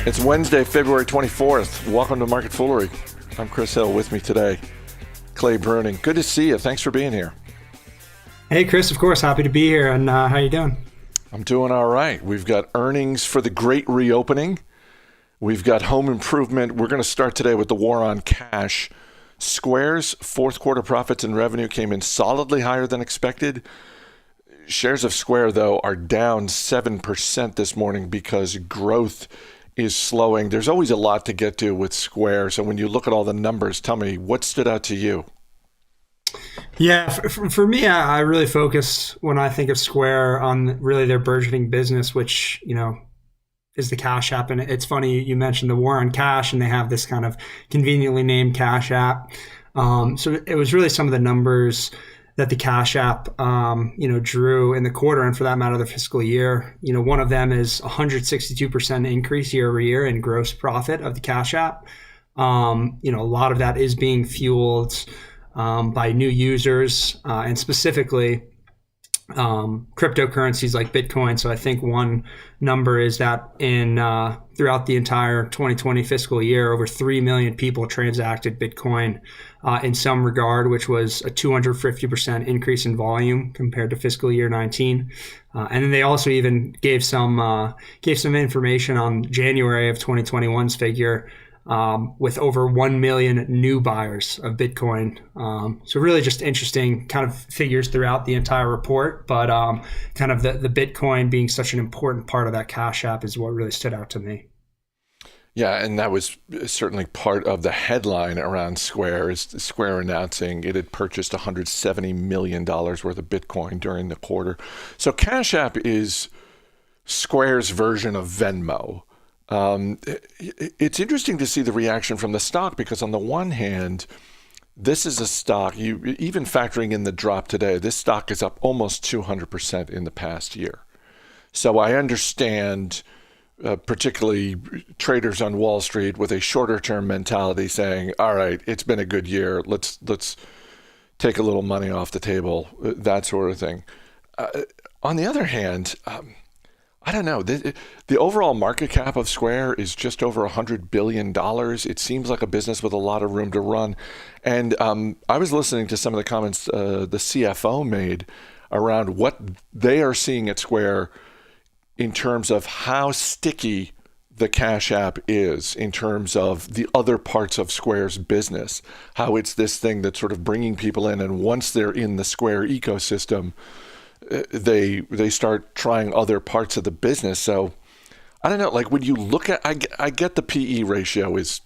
It's Wednesday, February 24th. Welcome to Market Foolery. I'm Chris Hill. With me today, Clay Bruning. Good to see you. Thanks for being here. Hey, Chris, of course. Happy to be here. And how you doing? I'm doing all right. We've got earnings for the great reopening. We've got home improvement. We're going to start today with the war on cash. Square's fourth quarter profits and revenue came in solidly higher than expected. Shares of Square, though, are down 7% this morning because growth is slowing. There's always a lot to get to with Square. So when you look at all the numbers, tell me, what stood out to you? Yeah, for me, I really focus when I think of Square on really their burgeoning business, which, is the Cash App. And it's funny, you mentioned the war on cash, and they have this kind of conveniently named Cash App. So it was really some of the numbers that the Cash App, drew in the quarter, and for that matter, the fiscal year. One of them is 162% increase year over year in gross profit of the Cash App. A lot of that is being fueled by new users and specifically cryptocurrencies like Bitcoin. So I think one number is that in throughout the entire 2020 fiscal year, over 3 million people transacted Bitcoin in some regard, which was a 250% increase in volume compared to fiscal year 19. And then they also even gave some information on January of 2021's figure, with over 1 million new buyers of Bitcoin. So really just interesting kind of figures throughout the entire report, but kind of the Bitcoin being such an important part of that Cash App is what really stood out to me. Yeah, and that was certainly part of the headline around Square, is Square announcing it had purchased $170 million worth of Bitcoin during the quarter. So Cash App is Square's version of Venmo. It's interesting to see the reaction from the stock, because on the one hand, this is a stock, even factoring in the drop today, this stock is up almost 200% in the past year. So I understand, particularly traders on Wall Street with a shorter term mentality saying, all right, it's been a good year. Let's take a little money off the table, that sort of thing. On the other hand, I don't know. The overall market cap of Square is just over $100 billion. It seems like a business with a lot of room to run. And I was listening to some of the comments the CFO made around what they are seeing at Square in terms of how sticky the Cash App is, in terms of the other parts of Square's business, how it's this thing that's sort of bringing people in. And once they're in the Square ecosystem, they start trying other parts of the business. So I don't know, like when you look at, I get the PE ratio is,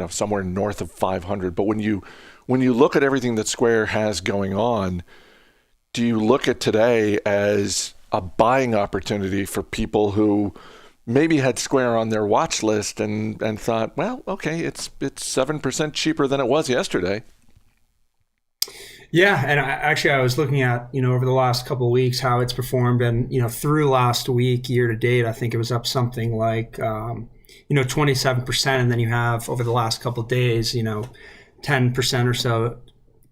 somewhere north of 500, but when you look at everything that Square has going on, do you look at today as a buying opportunity for people who maybe had Square on their watch list and thought, well, okay, it's 7% cheaper than it was yesterday? Yeah, and I was looking at, over the last couple of weeks how it's performed, and, through last week, year to date, I think it was up something like, 27%, and then you have over the last couple of days, 10% or so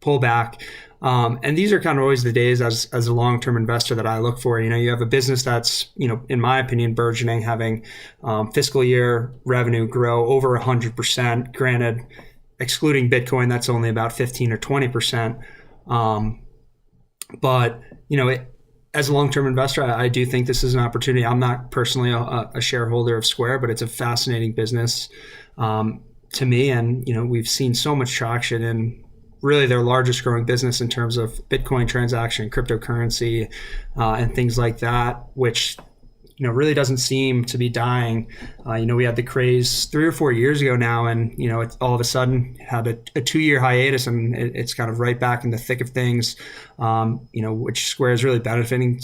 pullback. And these are kind of always the days as a long-term investor that I look for. You have a business that's, in my opinion, burgeoning, having fiscal year revenue grow over 100%. Granted, excluding Bitcoin, that's only about 15 or 20%. But as a long-term investor, I do think this is an opportunity. I'm not personally a shareholder of Square, but it's a fascinating business to me. And, we've seen so much traction in really their largest growing business in terms of Bitcoin transaction, cryptocurrency, and things like that, which really doesn't seem to be dying. We had the craze 3 or 4 years ago now, and it all of a sudden had a 2-year hiatus, and it's kind of right back in the thick of things, which Square is really benefiting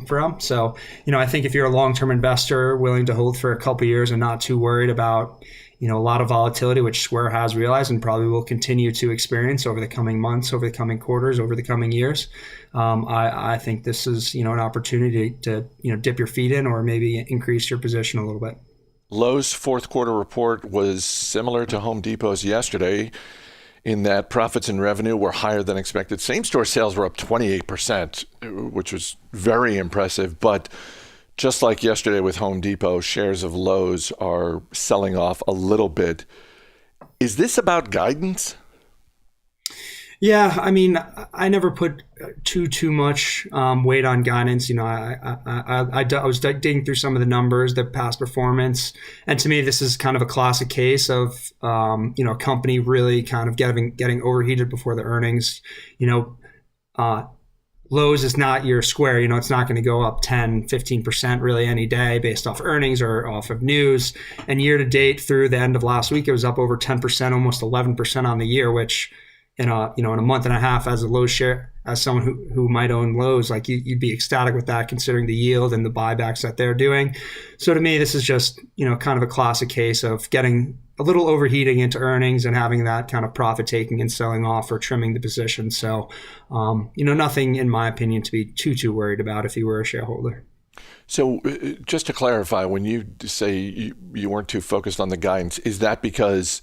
from. So, I think if you're a long-term investor willing to hold for a couple of years and not too worried about a lot of volatility, which Square has realized and probably will continue to experience over the coming months, over the coming quarters, over the coming years. I think this is, an opportunity to, dip your feet in or maybe increase your position a little bit. Lowe's fourth quarter report was similar to Home Depot's yesterday in that profits and revenue were higher than expected. Same-store sales were up 28%, which was very impressive, but just like yesterday with Home Depot, shares of Lowe's are selling off a little bit. Is this about guidance? Yeah, I mean, I never put too much weight on guidance. I was digging through some of the numbers, the past performance, and to me, this is kind of a classic case of a company really kind of getting overheated before the earnings. Lowe's is not your Square. It's not going to go up 10, 15% really any day based off earnings or off of news. And year to date through the end of last week, it was up over 10%, almost 11% on the year, which in a month and a half as a Lowe's share, as someone who might own Lowe's, like you'd be ecstatic with that considering the yield and the buybacks that they're doing. So to me, this is just, kind of a classic case of getting a little overheating into earnings and having that kind of profit taking and selling off or trimming the position. So, nothing in my opinion to be too worried about if you were a shareholder. So just to clarify, when you say you weren't too focused on the guidance, is that because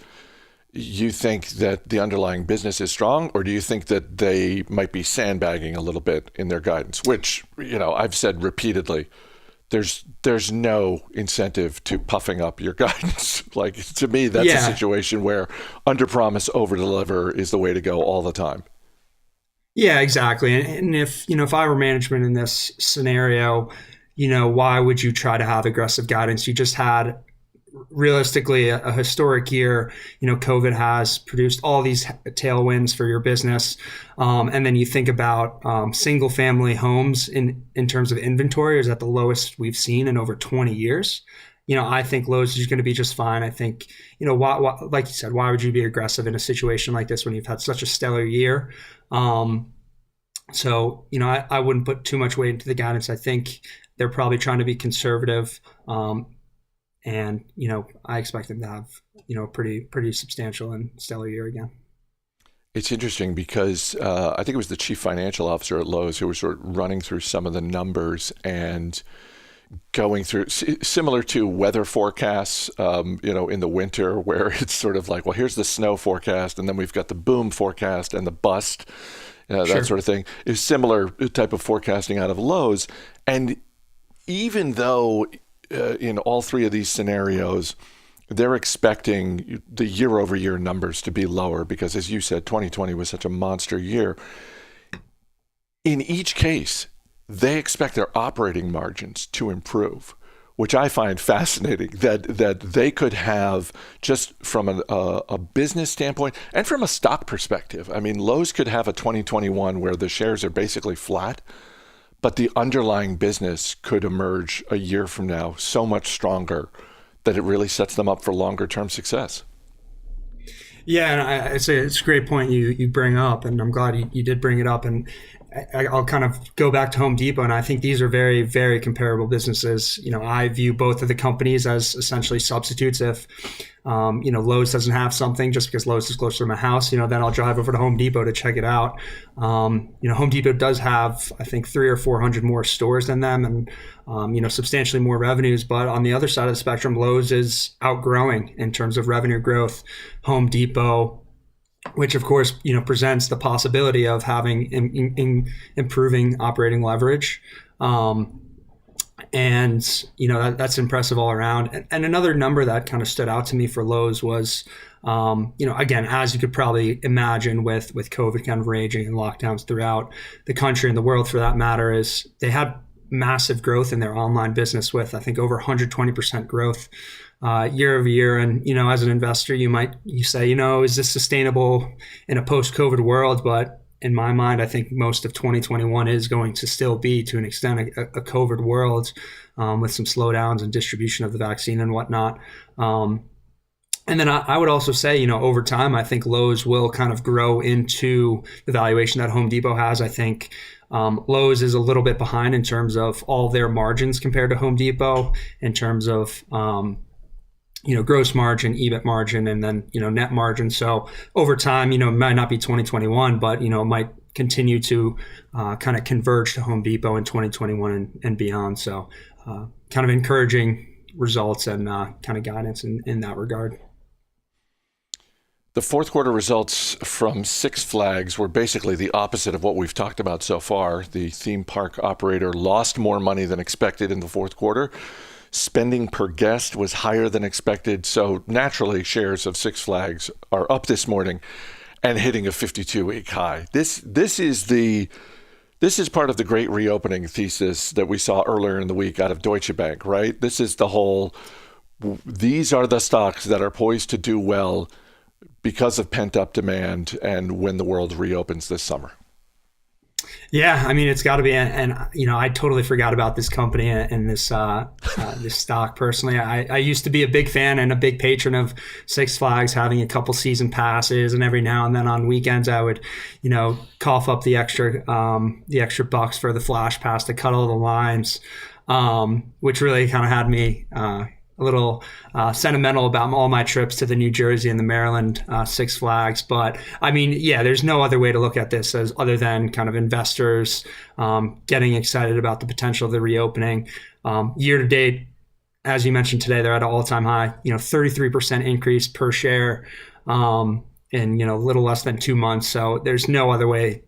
you think that the underlying business is strong, or do you think that they might be sandbagging a little bit in their guidance, which, I've said repeatedly, there's no incentive to puffing up your guidance. Like, to me, that's a situation where underpromise, overdeliver is the way to go all the time. Yeah, exactly. And if I were management in this scenario, why would you try to have aggressive guidance? You just had realistically a historic year. COVID has produced all these tailwinds for your business. And then you think about single family homes in terms of inventory is at the lowest we've seen in over 20 years. I think Lowe's is going to be just fine. I think, why, like you said, why would you be aggressive in a situation like this when you've had such a stellar year? So, I wouldn't put too much weight into the guidance. I think they're probably trying to be conservative. And, I expect them to have, a pretty substantial and stellar year again. It's interesting because I think it was the chief financial officer at Lowe's who was sort of running through some of the numbers and going through, similar to weather forecasts, in the winter, where it's sort of like, well, here's the snow forecast, and then we've got the boom forecast and the bust, that sort of thing. Is similar type of forecasting out of Lowe's. And even though in all three of these scenarios, they're expecting the year-over-year numbers to be lower because, as you said, 2020 was such a monster year. In each case, they expect their operating margins to improve, which I find fascinating, that they could have, just from a business standpoint and from a stock perspective. I mean, Lowe's could have a 2021 where the shares are basically flat, but the underlying business could emerge a year from now so much stronger that it really sets them up for longer term success. Yeah, and it's a great point you bring up, and I'm glad you did bring it up. And I'll kind of go back to Home Depot, and I think these are very, very comparable businesses. I view both of the companies as essentially substitutes. If Lowe's doesn't have something, just because Lowe's is closer to my house, then I'll drive over to Home Depot to check it out. Home Depot does have, I think, 300 or 400 more stores than them, and substantially more revenues. But on the other side of the spectrum, Lowe's is outgrowing in terms of revenue growth Home Depot, which of course, presents the possibility of having improving operating leverage. And that's impressive all around. And another number that kind of stood out to me for Lowe's was, again, as you could probably imagine with COVID kind of raging and lockdowns throughout the country and the world for that matter, is they had massive growth in their online business with, I think, over 120% growth year over year. And, as an investor, you say, is this sustainable in a post-COVID world? But in my mind, I think most of 2021 is going to still be, to an extent, a COVID world with some slowdowns and distribution of the vaccine and whatnot. And then I would also say, over time, I think Lowe's will kind of grow into the valuation that Home Depot has. I think Lowe's is a little bit behind in terms of all their margins compared to Home Depot, in terms of gross margin, EBIT margin, and then net margin. So over time, it might not be 2021, but it might continue to kind of converge to Home Depot in 2021 and beyond. So kind of encouraging results and kind of guidance in that regard. The fourth quarter results from Six Flags were basically the opposite of what we've talked about so far. The theme park operator lost more money than expected in the fourth quarter. Spending per guest was higher than expected. So naturally, shares of Six Flags are up this morning and hitting a 52-week high. This is part of the great reopening thesis that we saw earlier in the week out of Deutsche Bank, right? This is the whole, these are the stocks that are poised to do well because of pent-up demand and when the world reopens this summer. Yeah, I mean, it's got to be, and I totally forgot about this company and this this stock personally. I used to be a big fan and a big patron of Six Flags, having a couple season passes, and every now and then on weekends I would, cough up the extra bucks for the flash pass to cut all the lines, which really kind of had me a little sentimental about all my trips to the New Jersey and the Maryland Six Flags. But I mean, yeah, there's no other way to look at this as other than kind of investors getting excited about the potential of the reopening. Year to date, as you mentioned today, they're at an all-time high, 33% increase per share in, a little less than 2 months. So there's no other way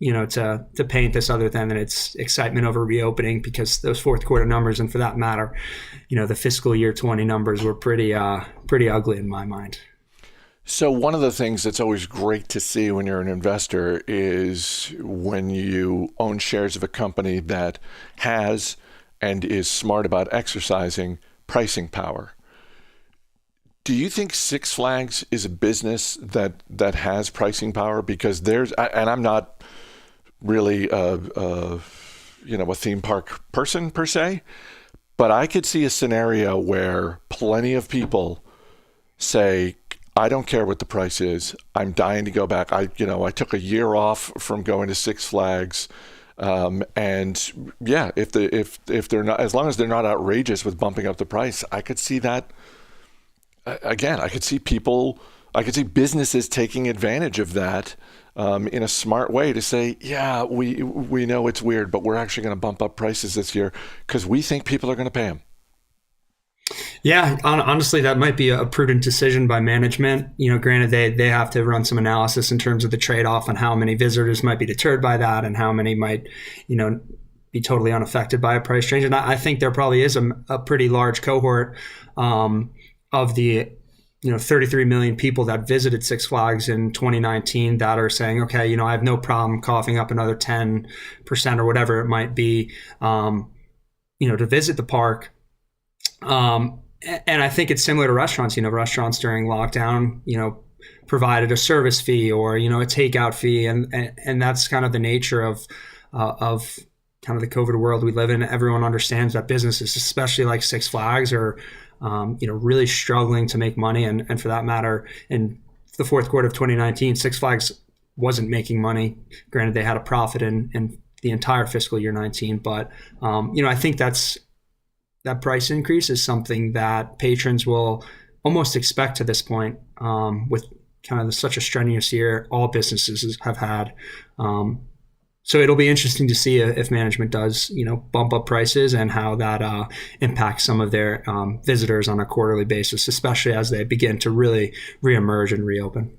to paint this other than that it's excitement over reopening, because those fourth quarter numbers, and for that matter, the fiscal year 20 numbers were pretty ugly in my mind. So one of the things that's always great to see when you're an investor is when you own shares of a company that has and is smart about exercising pricing power. Do you think Six Flags is a business that has pricing power? Because and I'm not really a theme park person per se, but I could see a scenario where plenty of people say, I don't care what the price is. I'm dying to go back. I took a year off from going to Six Flags. And yeah, if they're not, as long as they're not outrageous with bumping up the price, I could see that. Again, I could see businesses taking advantage of that in a smart way to say, yeah, we know it's weird, but we're actually going to bump up prices this year because we think people are going to pay them. Yeah, honestly, that might be a prudent decision by management. Granted, they have to run some analysis in terms of the trade-off on how many visitors might be deterred by that and how many might, be totally unaffected by a price change. And I think there probably is a pretty large cohort of the 33 million people that visited Six Flags in 2019 that are saying, okay, I have no problem coughing up another 10% or whatever it might be, to visit the park. And I think it's similar to restaurants. Restaurants during lockdown, provided a service fee or, a takeout fee. And that's kind of the nature of kind of the COVID world we live in. Everyone understands that businesses, especially like Six Flags, are really struggling to make money. And for that matter, in the fourth quarter of 2019, Six Flags wasn't making money. Granted, they had a profit in the entire fiscal year 19. But, I think that price increase is something that patrons will almost expect to this point with kind of such a strenuous year all businesses have had. So it'll be interesting to see if management does, bump up prices and how that impacts some of their visitors on a quarterly basis, especially as they begin to really reemerge and reopen.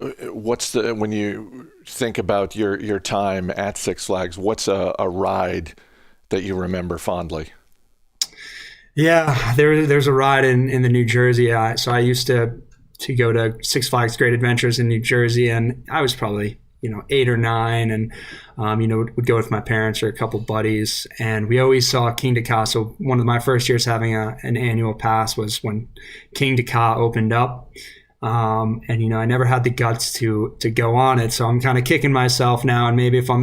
When you think about your time at Six Flags, what's a ride that you remember fondly? Yeah, there's a ride in the New Jersey. So I used to go to Six Flags Great Adventures in New Jersey, and I was probably 8 or 9, and would go with my parents or a couple buddies, and we always saw King Ka. So one of my first years having an annual pass was when King Ka opened up, and I never had the guts to go on it. So I'm kind of kicking myself now, and maybe if I'm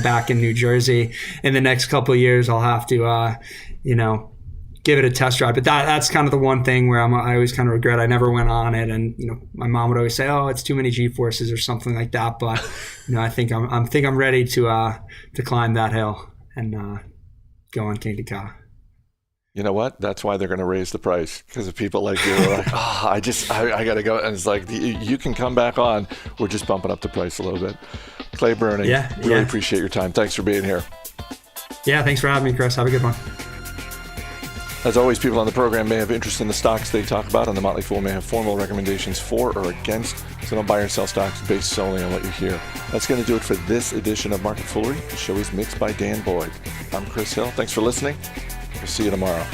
back in New Jersey in the next couple of years, I'll have to give it a test drive. But that's kind of the one thing where I always kind of regret I never went on it. And my mom would always say, "Oh, it's too many G-forces" or something like that. But I think I'm ready to climb that hill and go on King Ka. You know what? That's why they're going to raise the price, because of people like you are like, I got to go. And it's like, you can come back on. We're just bumping up the price a little bit. Clay Bruning, really appreciate your time. Thanks for being here. Yeah, thanks for having me, Chris. Have a good one. As always, people on the program may have interest in the stocks they talk about, and the Motley Fool may have formal recommendations for or against, so don't buy or sell stocks based solely on what you hear. That's going to do it for this edition of Market Foolery. The show is mixed by Dan Boyd. I'm Chris Hill. Thanks for listening. We'll see you tomorrow.